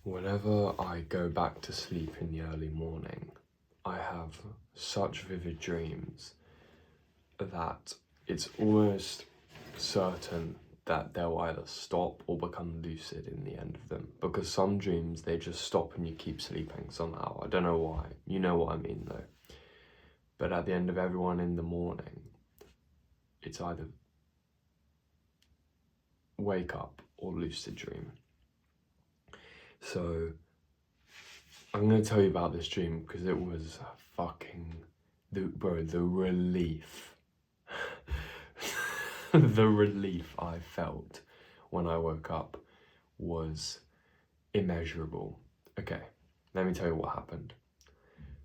Whenever I go back to sleep in the early morning, I have such vivid dreams that it's almost certain that they'll either stop or become lucid in the end of them. Because some dreams, they just stop and you keep sleeping somehow. I don't know why. You know what I mean though. But at the end of every one in the morning, it's either wake up or lucid dream. So I'm going to tell you about this dream because it was fucking, the relief. The relief I felt when I woke up was immeasurable. Okay, let me tell you what happened.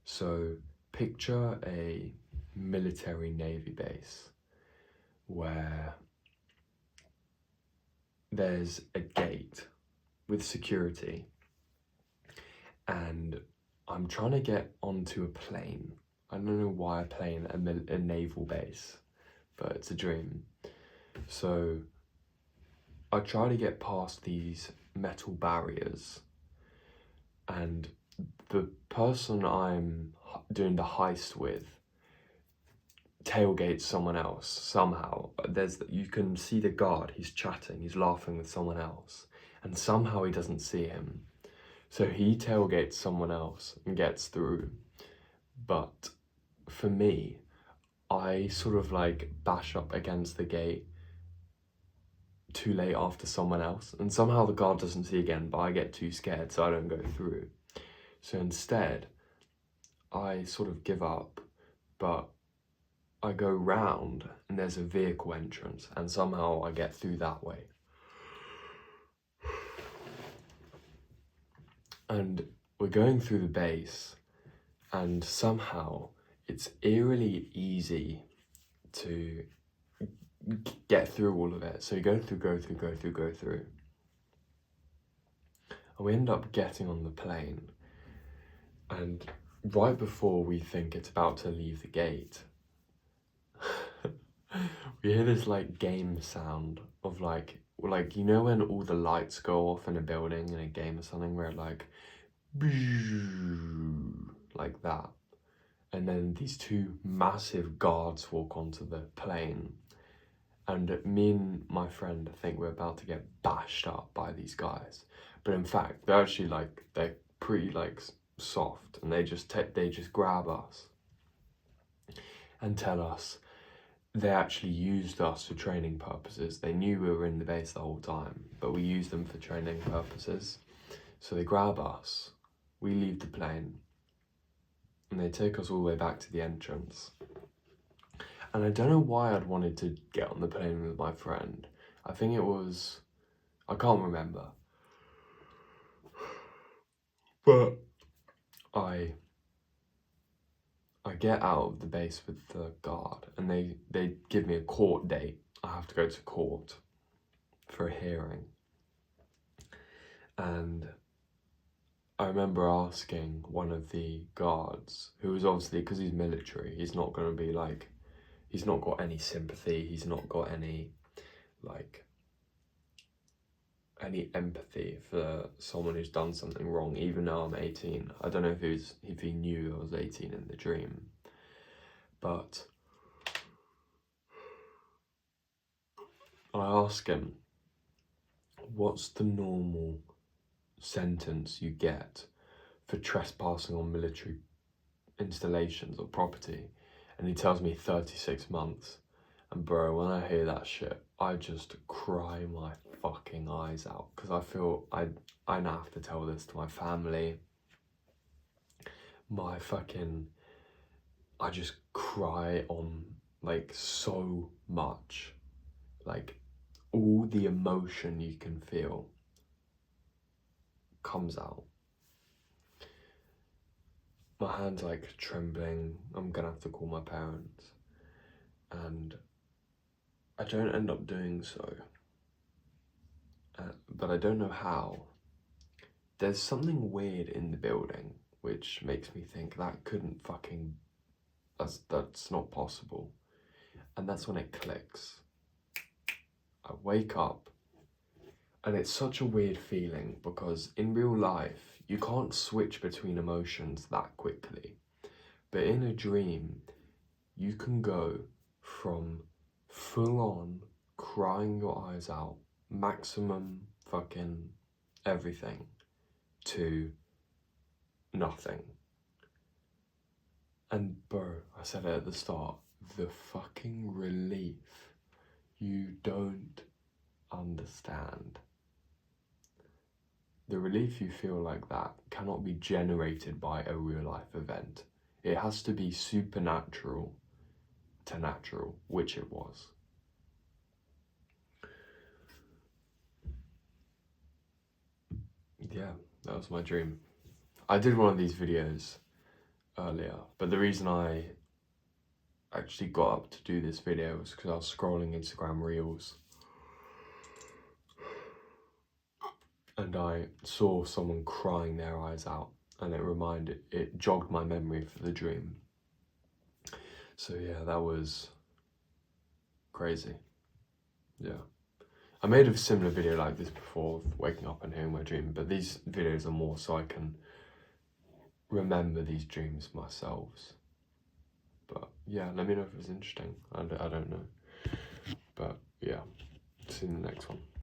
So picture a military navy base where there's a gate with security and I'm trying to get onto a plane. I don't know why a plane, a naval base, but it's a dream. So I try to get past these metal barriers and the person I'm doing the heist with tailgates someone else somehow. You can see the guard, he's chatting, he's laughing with someone else, and somehow he doesn't see him. So he tailgates someone else and gets through. But for me, I sort of like bash up against the gate too late after someone else, and somehow the guard doesn't see again, but I get too scared so I don't go through. So instead, I sort of give up, but I go round and there's a vehicle entrance and somehow I get through that way. And we're going through the base and somehow it's eerily easy to get through all of it. So you go through. And we end up getting on the plane and right before we think it's about to leave the gate, we hear this like game sound of like you know when all the lights go off in a building in a game or something where it like that, and then these two massive guards walk onto the plane and me and my friend think we're about to get bashed up by these guys, but in fact they're actually like they're pretty like soft and they just grab us and tell us they actually used us for training purposes. They knew we were in the base the whole time, but we used them for training purposes. So they grab us, we leave the plane, and they take us all the way back to the entrance. And I don't know why I'd wanted to get on the plane with my friend. I think it was, I can't remember. But I get out of the base with the guard and they give me a court date. I have to go to court for a hearing. And I remember asking one of the guards, who was obviously, because he's military, he's not going to be like, he's not got any sympathy, he's not got any empathy for someone who's done something wrong, even though I'm 18. I don't know if he knew I was 18 in the dream, but I ask him, what's the normal sentence you get for trespassing on military installations or property? And he tells me 36 months. And bro, when I hear that shit, I just cry my fucking eyes out because I feel I now have to tell this to my family. I just cry on like so much, like all the emotion you can feel comes out. My hand's like trembling. I'm gonna have to call my parents, and I don't end up doing so, but I don't know how. There's something weird in the building which makes me think that couldn't fucking, that's not possible. And that's when it clicks. I wake up And it's such a weird feeling because in real life, you can't switch between emotions that quickly. But in a dream, you can go from full on crying your eyes out, maximum fucking everything, to nothing. And bro, I said it at the start, the fucking relief, you don't understand. The relief you feel like that cannot be generated by a real life event. It has to be supernatural to natural, which it was. Yeah, that was my dream. I did one of these videos earlier, but the reason I actually got up to do this video was because I was scrolling Instagram Reels and I saw someone crying their eyes out, and it jogged my memory for the dream. So yeah, that was crazy. Yeah. I made a similar video like this before, waking up and hearing my dream, but these videos are more so I can remember these dreams myself. But yeah, let me know if it's interesting. I don't know. But yeah, see you in the next one.